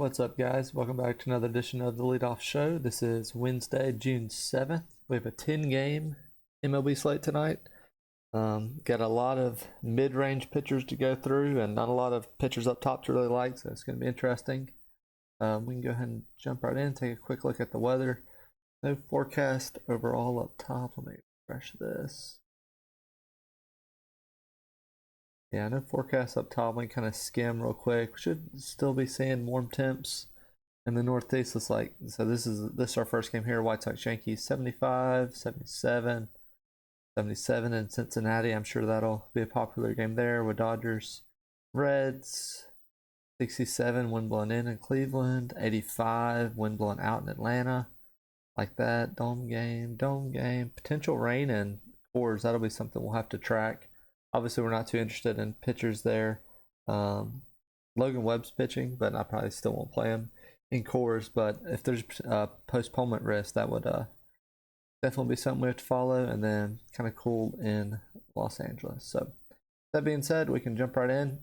what's up, guys? Welcome back to another edition of the Leadoff Show. This is Wednesday, June 7th. We have a 10-game MLB slate tonight. Got a lot of mid-range pitchers to go through and not a lot of pitchers up top to really like, so it's going to be interesting. We can go ahead and jump right in, take a quick look at the weather. No forecast overall up top. Let me refresh this. Yeah, no forecast up top. We can kind of skim real quick. We should still be seeing warm temps in the Northeast. It's like, so this is our first game here. White Sox Yankees 75, 77, 77 in Cincinnati. I'm sure that'll be a popular game there with Dodgers. Reds 67, wind blowing in Cleveland. 85, wind blowing out in Atlanta. Like that. Dome game. Potential rain in Coors. That'll be something we'll have to track. Obviously, we're not too interested in pitchers there. Logan Webb's pitching, but I probably still won't play him in Coors. But if there's postponement risk, that would definitely be something we have to follow. And then kind of cool in Los Angeles. So that being said, we can jump right in.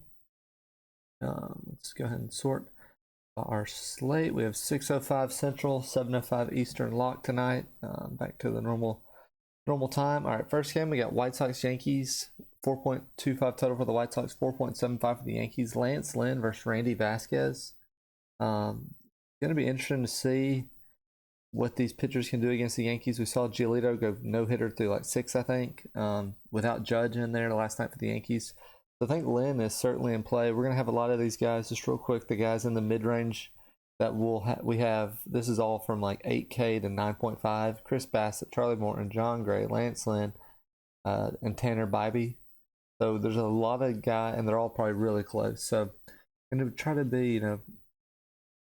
Let's go ahead and sort our slate. We have 6:05 Central, 7:05 Eastern lock tonight. Back to the normal time. All right, first game we got White Sox Yankees. 4.25 total for the White Sox, 4.75 for the Yankees. Lance Lynn versus Randy Vasquez. Going to be interesting to see what these pitchers can do against the Yankees. We saw Giolito go no-hitter through like 6, I think, without Judge in there last night for the Yankees. So I think Lynn is certainly in play. We're going to have a lot of these guys. Just real quick, the guys in the mid-range that we have, this is all from like 8K to 9.5. Chris Bassett, Charlie Morton, John Gray, Lance Lynn, and Tanner Bybee. So there's a lot of guys, and they're all probably really close. So I'm going to try to be,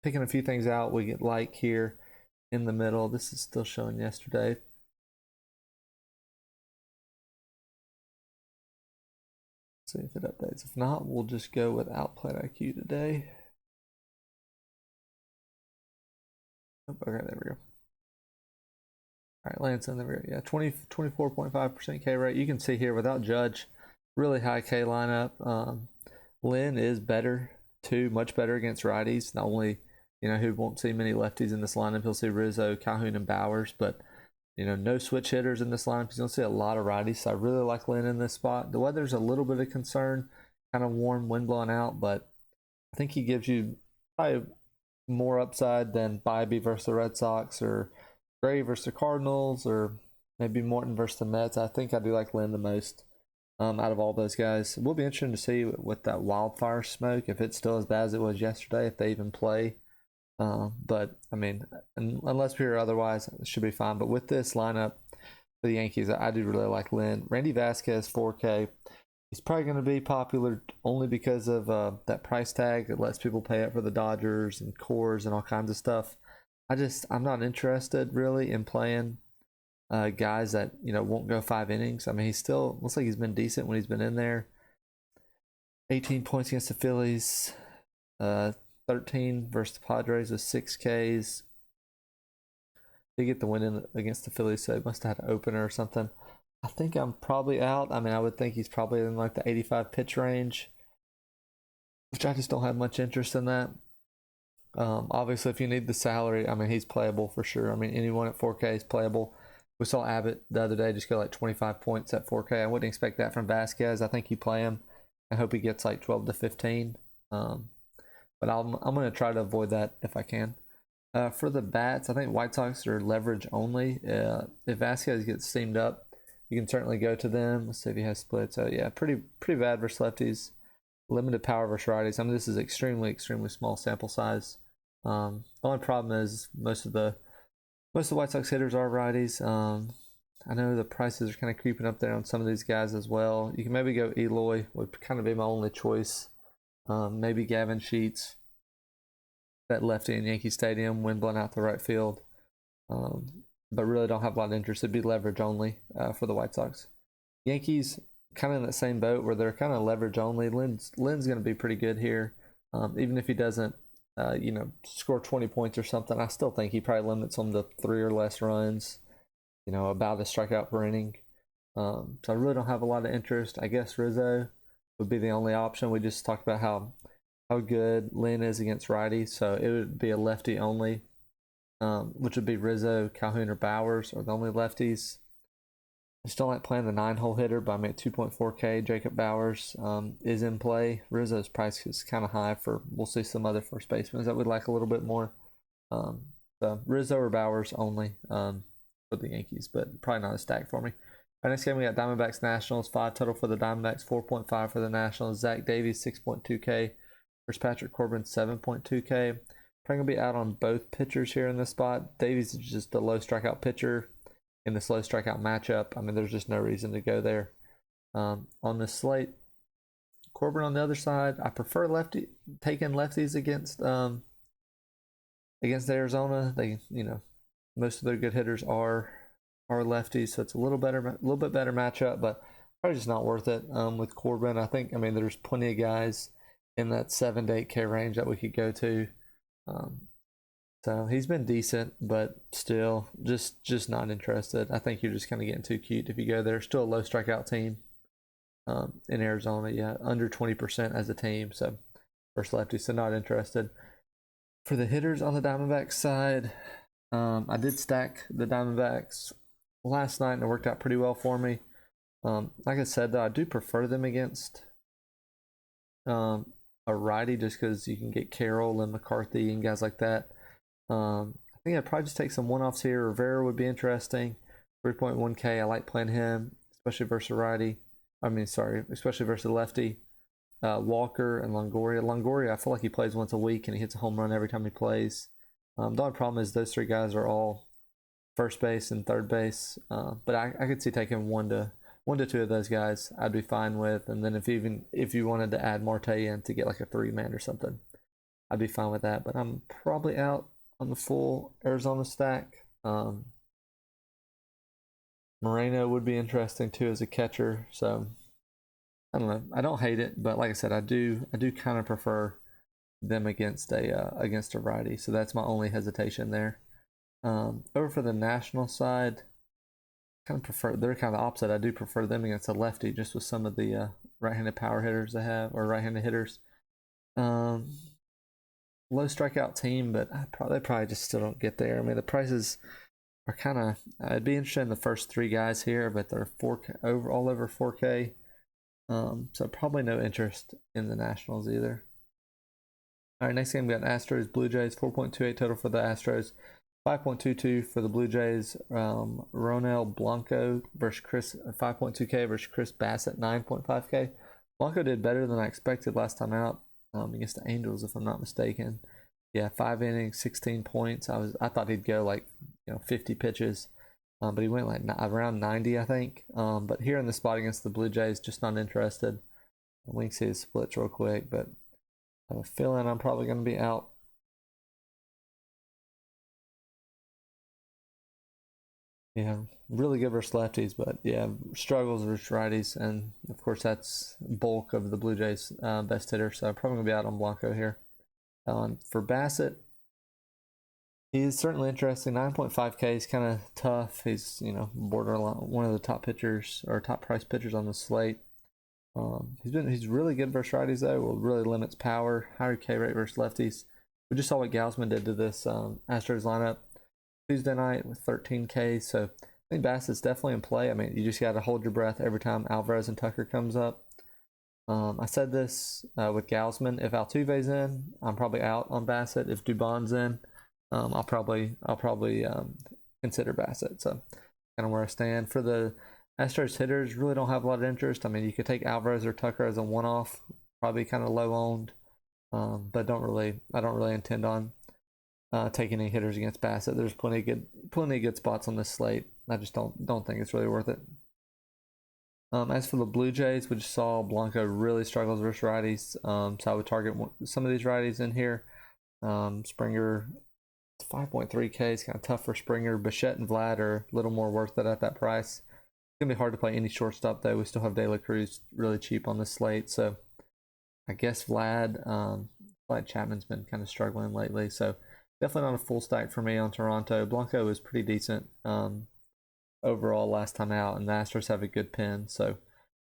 picking a few things out we get like here in the middle. This is still showing yesterday. Let's see if it updates. If not, we'll just go with Outplay IQ today. Oh, okay, there we go. All right, Lance, there we go. Yeah, 24.5% K rate. You can see here without Judge, really high K lineup. Lynn is better too, much better against righties. Not only, who won't see many lefties in this lineup. He'll see Rizzo, Calhoun, and Bowers, but no switch hitters in this lineup. He's gonna see a lot of righties. So I really like Lynn in this spot. The weather's a little bit of concern, kind of warm, wind blowing out, but I think he gives you probably more upside than Bybee versus the Red Sox or Gray versus the Cardinals or maybe Morton versus the Mets. I think I do like Lynn the most. Out of all those guys. It will be interesting to see with that wildfire smoke, if it's still as bad as it was yesterday, if they even play. But, I mean, unless we hear otherwise, it should be fine. But with this lineup for the Yankees, I do really like Lynn. Randy Vasquez, 4K. He's probably going to be popular only because of that price tag that lets people pay up for the Dodgers and Coors and all kinds of stuff. I'm not interested, really, in playing guys that won't go 5 innings. I mean, he still looks like he's been decent when he's been in there. 18 points against the Phillies, 13 versus the Padres with 6 Ks. They get the win in against the Phillies, so he must have had an opener or something. I think I'm probably out. I mean, I would think he's probably in like the 85 pitch range, which I just don't have much interest in that. Obviously, if you need the salary, I mean, he's playable for sure. I mean, anyone at 4K is playable. We saw Abbott the other day just go like 25 points at 4K. I wouldn't expect that from Vasquez. I think you play him. I hope he gets like 12 to 15. But I'm going to try to avoid that if I can. For the bats, I think White Sox are leverage only. If Vasquez gets steamed up, you can certainly go to them. Let's see if he has splits. So yeah, pretty bad versus lefties. Limited power versus righties. I mean, this is extremely small sample size. The only problem is most of the White Sox hitters are righties. I know the prices are kind of creeping up there on some of these guys as well. You can maybe go Eloy, would kind of be my only choice. Maybe Gavin Sheets, that lefty in Yankee Stadium, wind blowing out the right field. But really don't have a lot of interest. It'd be leverage only for the White Sox. Yankees kind of in that same boat where they're kind of leverage only. Lynn's going to be pretty good here. Even if he doesn't score 20 points or something, I still think he probably limits them to 3 or less runs, about a strikeout per inning. So I really don't have a lot of interest. I guess Rizzo would be the only option. We just talked about how how good Lynn is against righties. So it would be a lefty only, which would be Rizzo, Calhoun, or Bowers are the only lefties. I still like playing the 9-hole hitter, but I'm at 2.4K. Jacob Bowers is in play. Rizzo's price is kind of high for, we'll see some other first basemen that would like a little bit more. So Rizzo or Bowers only for the Yankees, but probably not a stack for me. Our next game, we got Diamondbacks Nationals. 5 total for the Diamondbacks, 4.5 for the Nationals. Zach Davies, 6.2K versus Patrick Corbin, 7.2K. Probably going to be out on both pitchers here in this spot. Davies is just a low strikeout pitcher in this low strikeout matchup. I mean, there's just no reason to go there. On the slate, Corbin on the other side. I prefer taking lefties against Arizona. They, most of their good hitters are lefties, so it's a little bit better matchup, but probably just not worth it with Corbin. I mean, there's plenty of guys in that 7 to 8K range that we could go to. So he's been decent, but still just not interested. I think you're just kind of getting too cute if you go there. Still a low strikeout team in Arizona, yeah, under 20% as a team. So first lefty, so not interested. For the hitters on the Diamondbacks side, I did stack the Diamondbacks last night and it worked out pretty well for me. Like I said, though, I do prefer them against a righty just because you can get Carroll and McCarthy and guys like that. I think I'd probably just take some one-offs here. Rivera would be interesting. 3.1K. I like playing him, especially versus a righty. Especially versus a lefty. Walker and Longoria. Longoria, I feel like he plays once a week and he hits a home run every time he plays. The only problem is those 3 guys are all first base and third base. But I could see taking one to 2 of those guys. I'd be fine with. And then if you wanted to add Marte in to get like a 3-man or something, I'd be fine with that. But I'm probably out on the full Arizona stack. Moreno would be interesting too as a catcher. So I don't know. I don't hate it, but like I said, I do kind of prefer them against a righty. So that's my only hesitation there. Over for the National side, they're kind of the opposite. I do prefer them against a lefty, just with some of the right-handed power hitters they have, or right-handed hitters. Low strikeout team, but they probably just still don't get there. I mean, the prices are kind of. I'd be interested in the first 3 guys here, but they're all over 4K. So probably no interest in the Nationals either. All right, next game we got Astros Blue Jays. 4.28 total for the Astros, 5.22 for the Blue Jays. Ronel Blanco versus 5.2K versus Chris Bassett, 9.5K. Blanco did better than I expected last time out. Against the Angels, if I'm not mistaken. Yeah, 5 innings, 16 points. I thought he'd go like 50 pitches, but he went like around 90, I think. But here in the spot against the Blue Jays, just not interested. We can see his splits real quick, but I have a feeling I'm probably going to be out. Yeah, really good versus lefties, but yeah, struggles versus righties, and of course that's bulk of the Blue Jays' best hitter. So I'm probably gonna be out on Blanco here. For Bassett, he's certainly interesting. 9.5K is kind of tough. He's borderline one of the top pitchers or top price pitchers on the slate. He's really good versus righties though. Well, really limits power. Higher K rate versus lefties. We just saw what Gausman did to this Astros lineup Tuesday night with 13K. So I think Bassett's definitely in play. I mean, you just got to hold your breath every time Alvarez and Tucker comes up. I said this with Gausman. If Altuve's in, I'm probably out on Bassett. If Dubon's in, I'll probably consider Bassett. So kind of where I stand. For the Astros hitters, really don't have a lot of interest. I mean, you could take Alvarez or Tucker as a one-off, probably kind of low owned, but I don't really intend on taking any hitters against Bassett. There's plenty of good spots on this slate. I just don't think it's really worth it. As for the Blue Jays, we just saw Blanco really struggles versus righties, so I would target some of these righties in here. Springer, 5.3K is kind of tough for Springer. Bichette and Vlad are a little more worth it at that price. It's gonna be hard to play any shortstop though. We still have De La Cruz really cheap on this slate, so I guess Vlad Chapman's been kind of struggling lately, so definitely not a full stack for me on Toronto. Blanco was pretty decent overall last time out, and the Astros have a good pin, so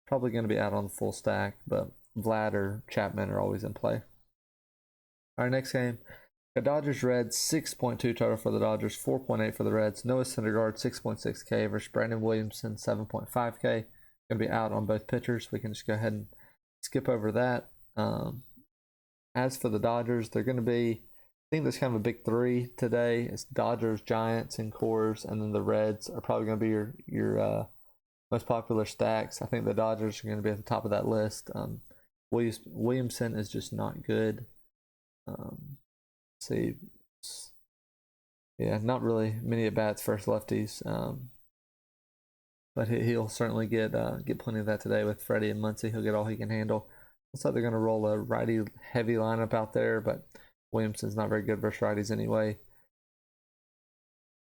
probably going to be out on the full stack, but Vlad or Chapman are always in play. Our next game, the Dodgers Reds, 6.2 total for the Dodgers, 4.8 for the Reds. Noah Syndergaard, 6.6K versus Brandon Williamson, 7.5K. Going to be out on both pitchers. We can just go ahead and skip over that. As for the Dodgers, they're going to be, I think there's kind of a big three today. It's Dodgers, Giants, and Coors, and then the Reds are probably going to be your most popular stacks. I think the Dodgers are going to be at the top of that list. Williamson is just not good. See, yeah, not really many at bats versus lefties. But he'll certainly get plenty of that today with Freddie and Muncy. He'll get all he can handle. Looks like they're going to roll a righty heavy lineup out there, but Williamson's not very good versus righties anyway.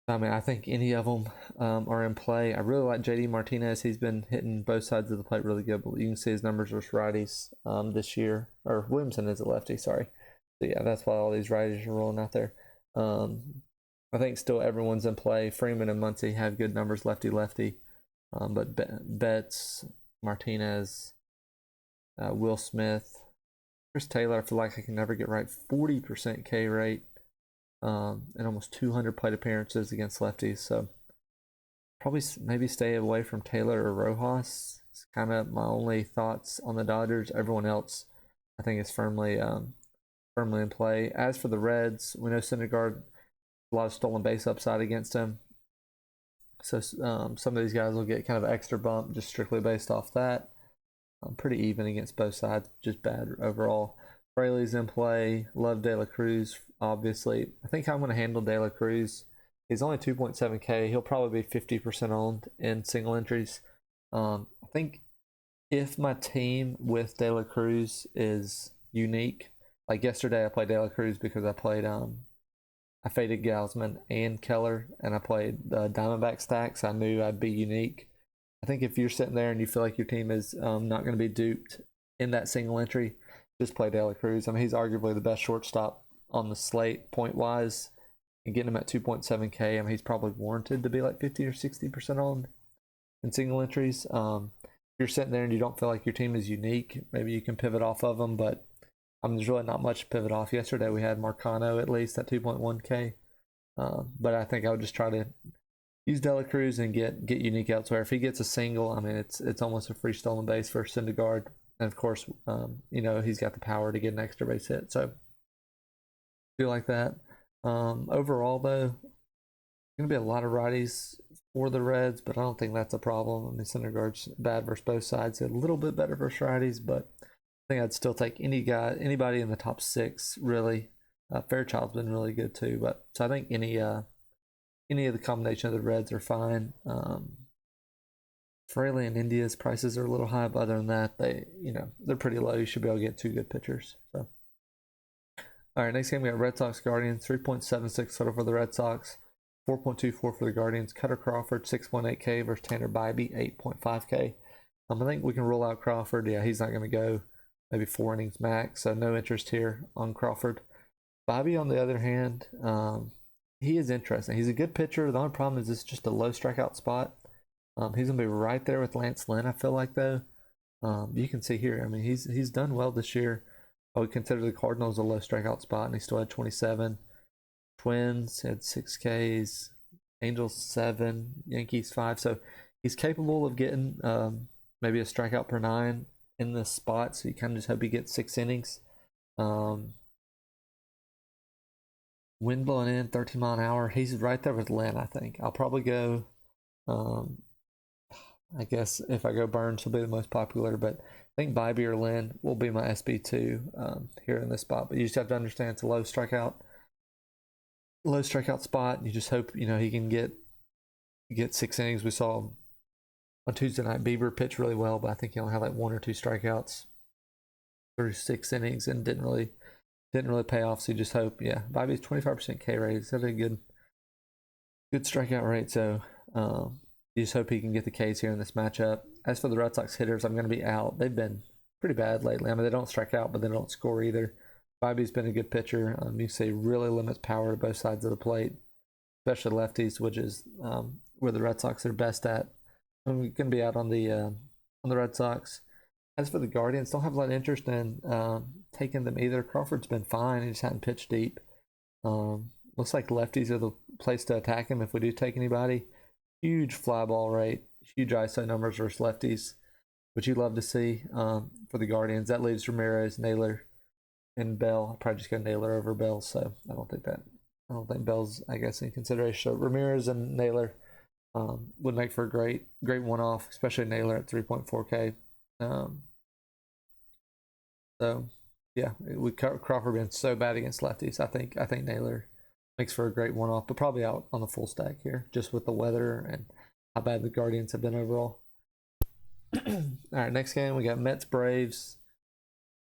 I mean, I think any of them are in play. I really like JD Martinez. He's been hitting both sides of the plate really good, but you can see his numbers versus righties this year. Or Williamson is a lefty, sorry. So yeah, that's why all these righties are rolling out there. I think still everyone's in play. Freeman and Muncy have good numbers, lefty. But Betts, Martinez, Will Smith, Chris Taylor, I feel like I can never get right. 40% K rate and almost 200 plate appearances against lefties. So probably maybe stay away from Taylor or Rojas. It's kind of my only thoughts on the Dodgers. Everyone else, I think, is firmly in play. As for the Reds, we know Syndergaard, a lot of stolen base upside against him. So some of these guys will get kind of an extra bump just strictly based off that. Pretty even against both sides, just bad overall. Fraley's in play. Love De La Cruz, obviously. I think I'm going to handle De La Cruz. He's only 2.7K. He'll probably be 50% owned in single entries. I think if my team with De La Cruz is unique, like yesterday I played De La Cruz because I played I faded Gausman and Keller, and I played the Diamondback stacks. I knew I'd be unique. I think if you're sitting there and you feel like your team is not going to be duped in that single entry, just play De La Cruz. I mean, he's arguably the best shortstop on the slate point-wise, and getting him at 2.7K, I mean, he's probably warranted to be like 50 or 60% owned in single entries. If you're sitting there and you don't feel like your team is unique, maybe you can pivot off of them, but there's really not much to pivot off. Yesterday we had Marcano at least at 2.1K, but I think I would just try to use De La Cruz and get unique elsewhere. If he gets a single, I mean, it's almost a free stolen base for Syndergaard, and of course, he's got the power to get an extra base hit. So, feel like that. Overall, though, going to be a lot of righties for the Reds, but I don't think that's a problem. I mean, Syndergaard's bad versus both sides, a little bit better versus righties, but I think I'd still take anybody in the top 6, really. Fairchild's been really good too, but so I think any of the combination of the Reds are fine. Fraley and India's prices are a little high, but other than that, they're pretty low. You should be able to get 2 good pitchers. So, all right, next game we got Red Sox Guardians, 3.76 total for the Red Sox, 4.24 for the Guardians. Cutter Crawford, 6.8K versus Tanner Bybee, 8.5K. I think we can rule out Crawford. Yeah, he's not going to go maybe 4 innings max, so no interest here on Crawford. Bybee, on the other hand, he is interesting. He's a good pitcher. The only problem is it's just a low strikeout spot. He's going to be right there with Lance Lynn, I feel like, though. You can see here, I mean, he's done well this year. I would consider the Cardinals a low strikeout spot, and he still had 27. Twins had 6 Ks. Angels 7. Yankees 5. So he's capable of getting maybe a strikeout per 9 in this spot. So you kind of just hope he gets 6 innings. Wind blowing in 13 mile an hour. He's right there with Lynn, I think. I'll probably go, I guess if I go Burns, he'll be the most popular, but I think Bybee or Lynn will be my SB2 here in this spot. But you just have to understand it's a low strikeout spot. You just hope, he can get 6 innings. We saw on Tuesday night Bieber pitched really well, but I think he only had like 1 or 2 strikeouts through 6 innings and didn't really pay off. So you just hope, Bybee's 25% K rate. He's got a good strikeout rate. So you just hope he can get the Ks here in this matchup. As for the Red Sox hitters, I'm going to be out. They've been pretty bad lately. I mean, they don't strike out, but they don't score either. Bybee's been a good pitcher. You see, really limits power to both sides of the plate, especially lefties, which is where the Red Sox are best at. I'm going to be out on the Red Sox. As for the Guardians, don't have a lot of interest in taken them either. Crawford's been fine. He just hadn't pitched deep. Looks like lefties are the place to attack him if we do take anybody. Huge fly ball rate, huge ISO numbers versus lefties, which you love to see for the Guardians. That leaves Ramirez, Naylor, and Bell. I'll probably just go Naylor over Bell, so I don't think Bell's, I guess, in consideration. So Ramirez and Naylor would make for a great one-off, especially Naylor at 3.4K. So yeah, with Crawford being so bad against lefties, I think Naylor makes for a great one-off, but probably out on the full stack here, just with the weather and how bad the Guardians have been overall. All right, next game we got Mets Braves.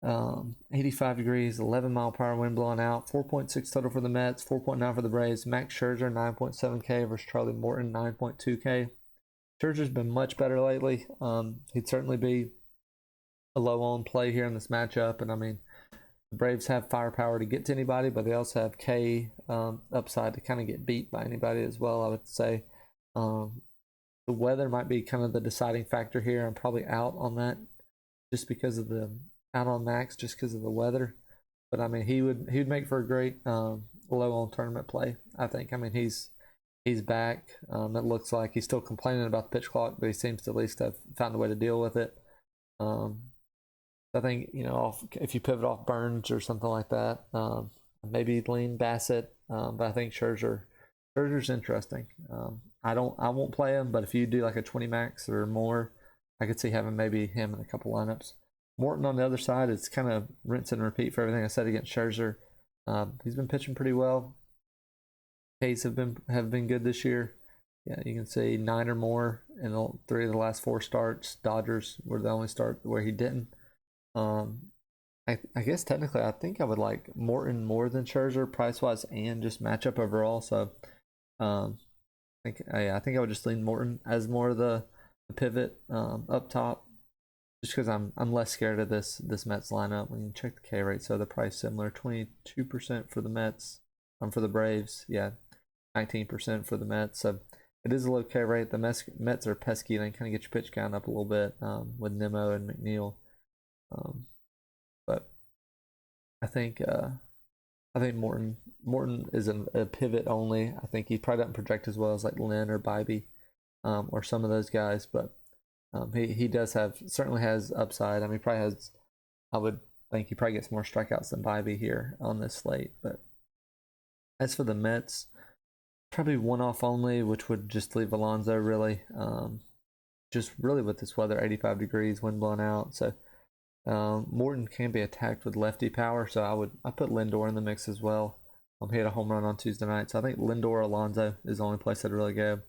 85 degrees, 11 mile per hour wind blowing out. 4.6 total for the Mets, 4.9 for the Braves. Max Scherzer 9.7K versus Charlie Morton 9.2K. Scherzer's been much better lately. He'd certainly be a low on play here in this matchup, and I mean, the Braves have firepower to get to anybody, but they also have K upside to kind of get beat by anybody as well, I would say. The weather might be kind of the deciding factor here. I'm probably out on that just because of the out on Max just because of the weather. But I mean, he'd make for a great low on tournament play, I think. I mean, he's back. It looks like he's still complaining about the pitch clock, but he seems to at least have found a way to deal with it. I think, you know, if you pivot off Burns or something like that, maybe lean Bassett, but I think Scherzer's interesting. I won't play him, but if you do like a 20 max or more, I could see having maybe him in a couple lineups. Morton on the other side, it's kind of rinse and repeat for everything I said against Scherzer. He's been pitching pretty well. K's have been good this year. Yeah, you can see 9 or more in 3 of the last 4 starts. Dodgers were the only start where he didn't. I guess technically I think I would like Morton more than Scherzer price wise and just matchup overall. So I think I would just lean Morton as more of the pivot up top, just because I'm less scared of this Mets lineup. When you check the K rate, so the price similar, 22% for the Mets. For the Braves, yeah, 19% for the Mets. So it is a low K rate. The Mets are pesky. They kind of get your pitch count up a little bit with Nimmo and McNeil. But I think Morton is a pivot only. I think he probably doesn't project as well as like Lynn or Bybee or some of those guys, but he certainly has upside. I mean, I would think he probably gets more strikeouts than Bybee here on this slate. But as for the Mets, probably one-off only, which would just leave Alonso really. Just really with this weather, 85 degrees, wind blowing out. So Morton can be attacked with lefty power, so I put Lindor in the mix as well. He had a home run on Tuesday night, so I think Lindor Alonso is the only place I'd really go.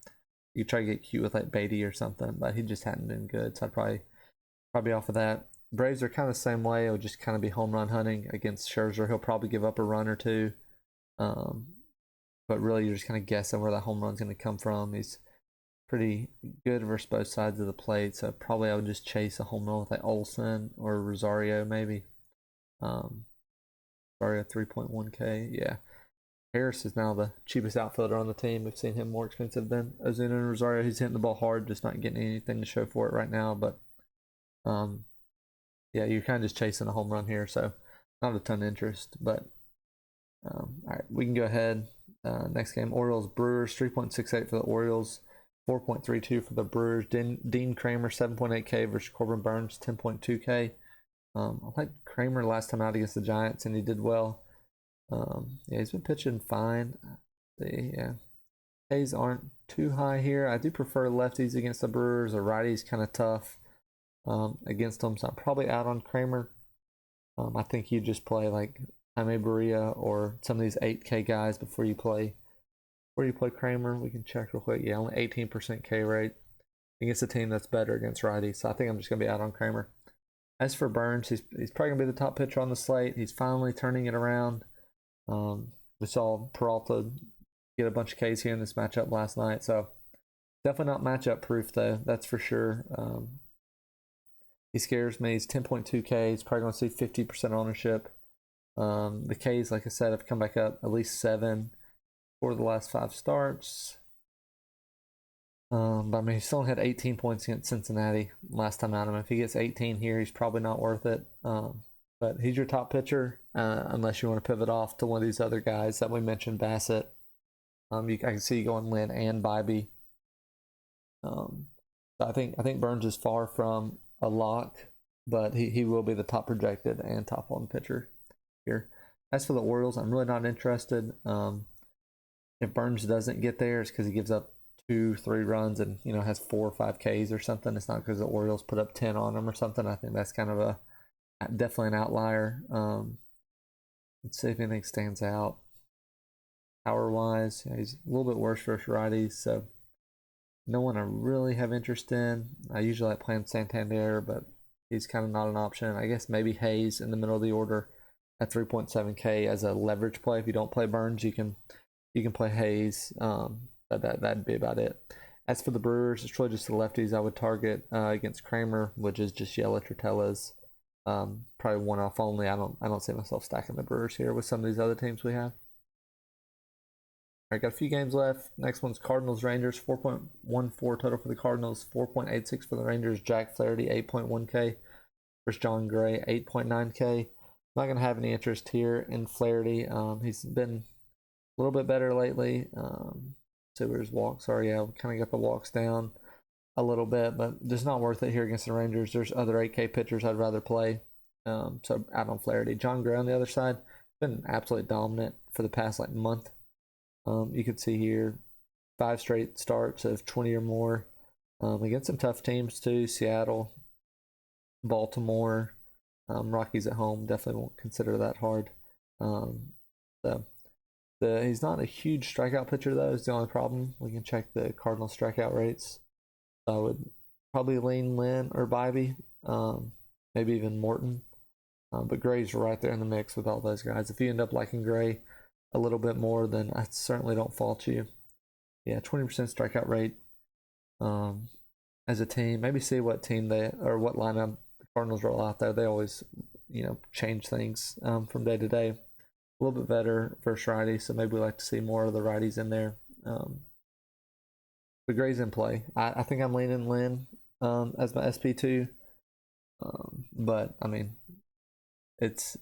You try to get cute with like Beatty or something, but he just hadn't been good, so I'd probably off of that. Braves are kind of the same way. It'll just kind of be home run hunting against Scherzer. He'll probably give up a run or two, but really you're just kind of guessing where that home run's going to come from. He's pretty good versus both sides of the plate, so probably I would just chase a home run with like Olsen or Rosario maybe. Rosario 3.1K, yeah. Harris is now the cheapest outfielder on the team. We've seen him more expensive than Ozuna and Rosario. He's hitting the ball hard, just not getting anything to show for it right now. But yeah, you're kind of just chasing a home run here, so not a ton of interest. But all right, we can go ahead. Next game, Orioles Brewers, 3.68 for the Orioles, 4.32 for the Brewers. Dean Kramer 7.8K versus Corbin Burns 10.2K. I like Kramer last time out against the Giants, and he did well. Yeah, he's been pitching fine. Yeah, K's aren't too high here. I do prefer lefties against the Brewers. A righty's kind of tough against them, so I'm probably out on Kramer. I think you just play like Jaime Barria or some of these 8K guys before you play Kramer. We can check real quick. Yeah, only 18% K rate against a team that's better against righties. So I think I'm just gonna be out on Kramer. As for Burns, he's probably gonna be the top pitcher on the slate. He's finally turning it around. We saw Peralta get a bunch of Ks here in this matchup last night, so definitely not matchup proof though. That's for sure. He scares me. He's 10.2K. He's probably going to see 50% ownership. The Ks, like I said, have come back up at least 7 for the last 5 starts. But I mean, he still had 18 points against Cincinnati last time out. I mean, if he gets 18 here, he's probably not worth it. But he's your top pitcher, unless you want to pivot off to one of these other guys that we mentioned, Bassett. I can see you going Lynn and Bybee. So I think Burns is far from a lock, but he will be the top projected and top on pitcher here. As for the Orioles, I'm really not interested. If Burns doesn't get there, it's because he gives up 2-3 runs and has 4 or 5 Ks or something. It's not because the Orioles put up 10 on him or something. I think that's kind of definitely an outlier. Let's see if anything stands out. Power wise, he's a little bit worse for righties, so no one I really have interest in. I usually like playing Santander, but he's kind of not an option. I guess maybe Hayes in the middle of the order at 3.7K as a leverage play. If you don't play Burns, you can play Hayes. That'd be about it. As for the Brewers, it's really just the lefties I would target against Kramer, which is just Yelich or Tellez. Probably one off only. I don't see myself stacking the Brewers here with some of these other teams we have. All right, got a few games left. Next one's Cardinals Rangers. 4.14 total for the Cardinals. 4.86 for the Rangers. Jack Flaherty 8.1K versus John Gray 8.9K. I'm not gonna have any interest here in Flaherty. He's been a little bit better lately. So where's walks are? Yeah, we kind of got the walks down a little bit, but just not worth it here against the Rangers. There's other 8K pitchers I'd rather play. So out on Flaherty. John Gray on the other side, been absolutely dominant for the past month. You can see here 5 straight starts of 20 or more against some tough teams too. Seattle, Baltimore, Rockies at home. Definitely won't consider that hard. He's not a huge strikeout pitcher though, is the only problem. We can check the Cardinal strikeout rates. I would probably lean Lynn or Bybee, maybe even Morton. But Gray's right there in the mix with all those guys. If you end up liking Gray a little bit more, then I certainly don't fault you. Yeah, 20% strikeout rate as a team. Maybe see what team or what lineup the Cardinals roll out there. They always, change things from day to day. A little bit better versus righty, so maybe we like to see more of the righties in there. But Gray's in play. I think I'm leaning Lynn as my SP2. But I mean, it's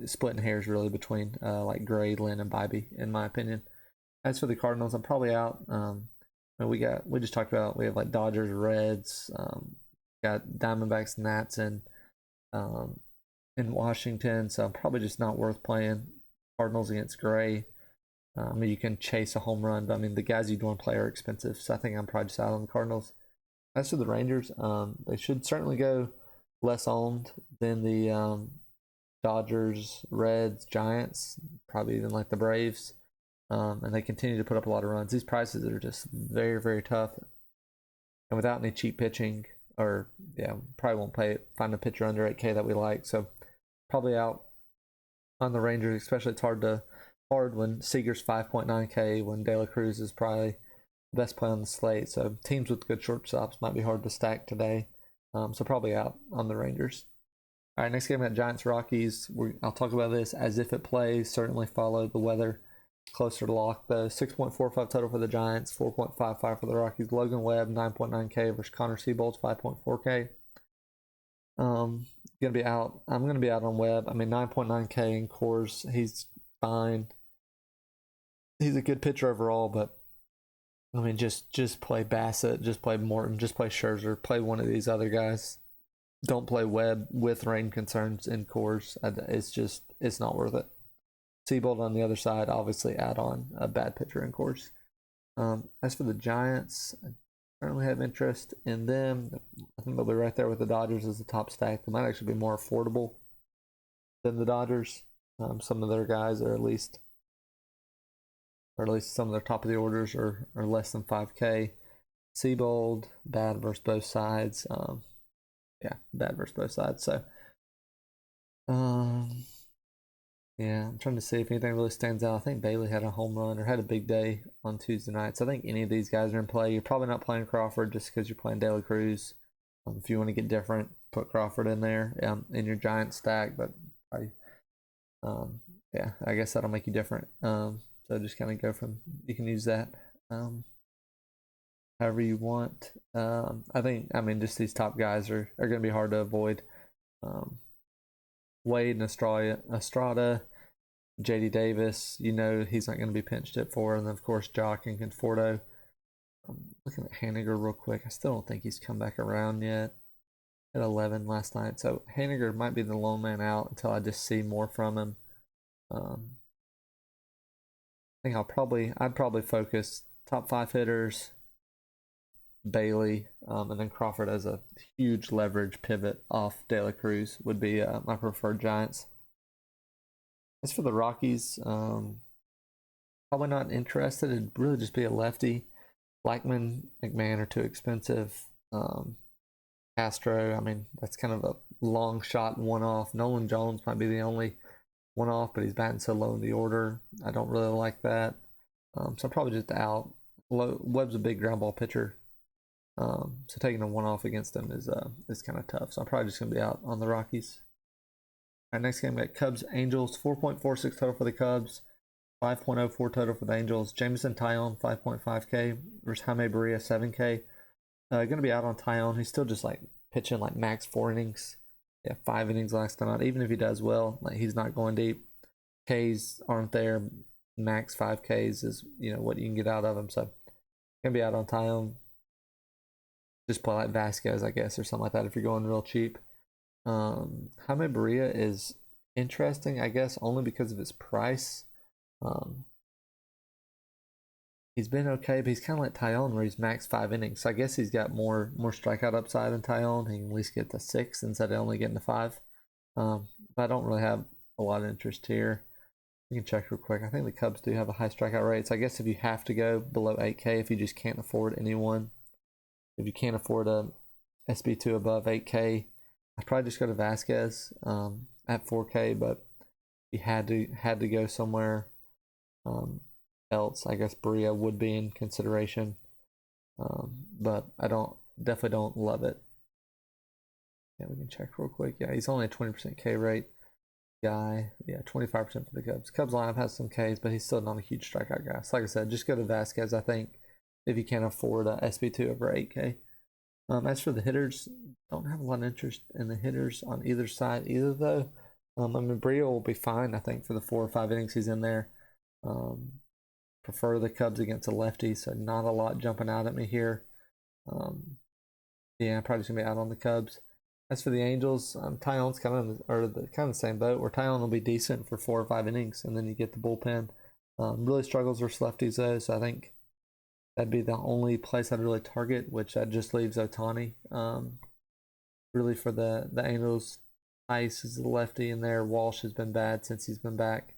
splitting hairs really between Gray, Lynn, and Bybee, in my opinion. As for the Cardinals, I'm probably out. We just talked about, we have Dodgers, Reds, got Diamondbacks, Nats, and in Washington, so I'm probably just not worth playing Cardinals against Gray. You can chase a home run, but the guys you'd want to play are expensive, so I think I'm probably just out on the Cardinals. As for the Rangers, they should certainly go less owned than the Dodgers, Reds, Giants, probably even the Braves, and they continue to put up a lot of runs. These prices are just very, very tough, and without any cheap pitching, probably won't find a pitcher under 8K that we like, so probably out on the Rangers. Especially it's hard when Seager's 5.9K, when De La Cruz is probably the best play on the slate. So teams with good shortstops might be hard to stack today. So probably out on the Rangers. All right, next game we got Giants Rockies. I'll talk about this as if it plays. Certainly follow the weather closer to lock though. 6.45 total for the Giants, 4.55 for the Rockies. Logan Webb 9.9K versus Connor Seabold 5.4K. I'm gonna be out on Webb. 9.9K in Coors. He's fine. He's a good pitcher overall, but just play Bassett, just play Morton, just play Scherzer, play one of these other guys. Don't play Webb with rain concerns in Coors. It's not worth it. Seabold on the other side, obviously add on a bad pitcher in Coors. As for the Giants, I currently have interest in them. I think they'll be right there with the Dodgers as the top stack. They might actually be more affordable than the Dodgers. Some of their guys are at least some of their top of the orders are less than 5K. Seabold, bad versus both sides. Bad versus both sides. So, I'm trying to see if anything really stands out. I think Bailey had a home run or had a big day on Tuesday night. So I think any of these guys are in play. You're probably not playing Crawford just because you're playing De La Cruz. If you want to get different, put Crawford in there in your Giant stack. But I guess that'll make you different. So just kind of go from, you can use that however you want. I think just these top guys are going to be hard to avoid. Wade and Estrada, JD Davis, you know he's not going to be pinched hit for, and then of course Jock and Conforto. I'm looking at Haniger real quick. I still don't think he's come back around yet. At 11 last night, so Haniger might be the lone man out until I just see more from him. I think I'd probably focus top 5 hitters, Bailey, and then Crawford as a huge leverage pivot off De La Cruz would be my preferred Giants. As for the Rockies, probably not interested. It'd really just be a lefty. Blackman, McMahon are too expensive. Castro, I mean, that's kind of a long shot one-off. Nolan Jones might be the only one-off, but he's batting so low in the order. I don't really like that. So I'm probably just out. Webb's a big ground ball pitcher. So taking a one-off against him is kind of tough. So I'm probably just going to be out on the Rockies. All right, next game we got Cubs-Angels. 4.46 total for the Cubs. 5.04 total for the Angels. Jameson Taillon, 5.5K versus Jaime Barria, 7K. Going to be out on Taillon. He's still just like pitching like max 4 innings. Yeah, 5 innings last time out. Even if he does well, like he's not going deep. Ks aren't there. Max 5 Ks is what you can get out of him. So going to be out on Taillon. Just play like Vasquez, I guess, or something like that if you're going real cheap. Jaime Barria is interesting, I guess, only because of his price. He's been okay, but he's kind of like Taillon where he's max 5 innings. So I guess he's got more strikeout upside than Taillon. He can at least get to 6 instead of only getting to 5. But I don't really have a lot of interest here. You can check real quick. I think the Cubs do have a high strikeout rate. So I guess if you have to go below 8K, if you just can't afford anyone, if you can't afford a SB2 above 8K, I'd probably just go to Vasquez at 4K. But if you had to go somewhere else, I guess Barria would be in consideration, but I definitely don't love it. Yeah, we can check real quick. Yeah, he's only a 20% K rate guy. Yeah, 25% for the Cubs. Cubs lineup has some Ks, but he's still not a huge strikeout guy. So like I said, just go to Vasquez, I think, if you can't afford a SB2 over 8K. As for the hitters, don't have a lot of interest in the hitters on either side either, though. I mean, Barria will be fine, I think, for the 4 or 5 innings he's in there. Prefer the Cubs against a lefty, so not a lot jumping out at me here. Yeah, I'm probably just gonna be out on the Cubs. As for the Angels, Taillon's kind of the same boat, where Taillon will be decent for 4 or 5 innings, and then you get the bullpen. Really struggles versus lefties though, so I think that'd be the only place I'd really target, which that just leaves Ohtani. Really for the Angels, Ice is the lefty in there. Walsh has been bad since he's been back.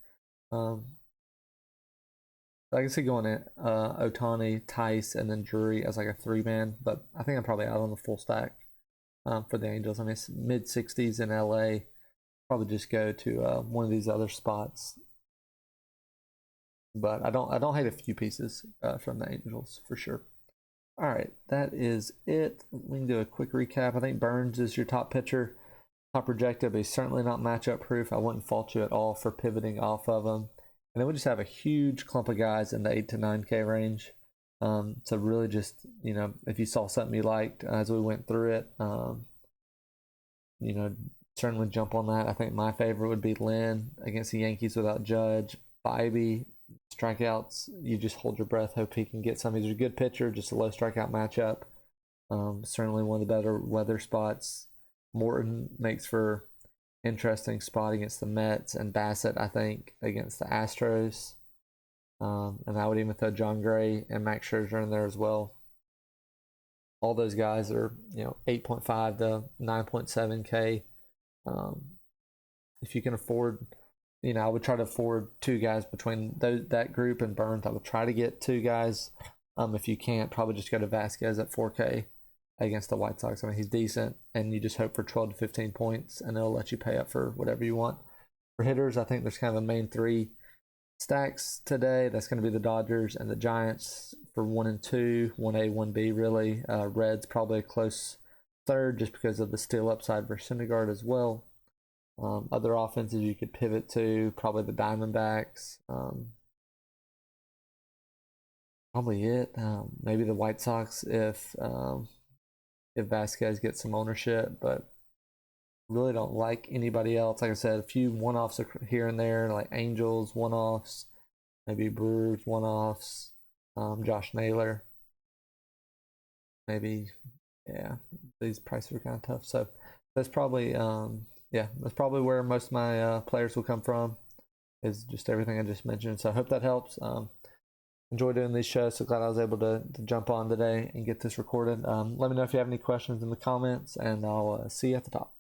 I can see going at Ohtani, Tice, and then Drury as like a 3-man, but I think I'm probably out on the full stack for the Angels. I mean, it's mid-60s in LA. Probably just go to one of these other spots, but I don't hate a few pieces from the Angels for sure. All right, that is it. We can do a quick recap. I think Burns is your top pitcher, top projected, but he's certainly not matchup proof. I wouldn't fault you at all for pivoting off of him. And then we just have a huge clump of guys in the 8 to 9K range. So really just, if you saw something you liked as we went through it, certainly jump on that. I think my favorite would be Lynn against the Yankees without Judge. Bybee, strikeouts, you just hold your breath, hope he can get some. He's a good pitcher, just a low strikeout matchup. Certainly one of the better weather spots. Morton makes for interesting spot against the Mets, and Bassett, I think, against the Astros. And I would even throw John Gray and Max Scherzer in there as well. All those guys are, 8.5 to 9.7K. If you can afford, I would try to afford 2 guys between that group and Burns. I would try to get 2 guys. If you can't, probably just go to Vasquez at 4K against the White Sox. I mean, he's decent, and you just hope for 12 to 15 points, and they'll let you pay up for whatever you want. For hitters, I think there's kind of a main 3 stacks today. That's going to be the Dodgers and the Giants for 1 and 2, 1A, 1B, really. Reds probably a close third just because of the steal upside versus Syndergaard as well. Other offenses you could pivot to, probably the Diamondbacks. Probably it. Maybe the White Sox if Vasquez gets some ownership, but really don't like anybody else. Like I said, a few one-offs here and there, like Angels one-offs, maybe Brewers one-offs, Josh Naylor, maybe. Yeah, these prices are kind of tough. So that's probably that's probably where most of my players will come from, is just everything I just mentioned. So I hope that helps. Enjoy doing these shows. So glad I was able to jump on today and get this recorded. Let me know if you have any questions in the comments, and I'll see you at the top.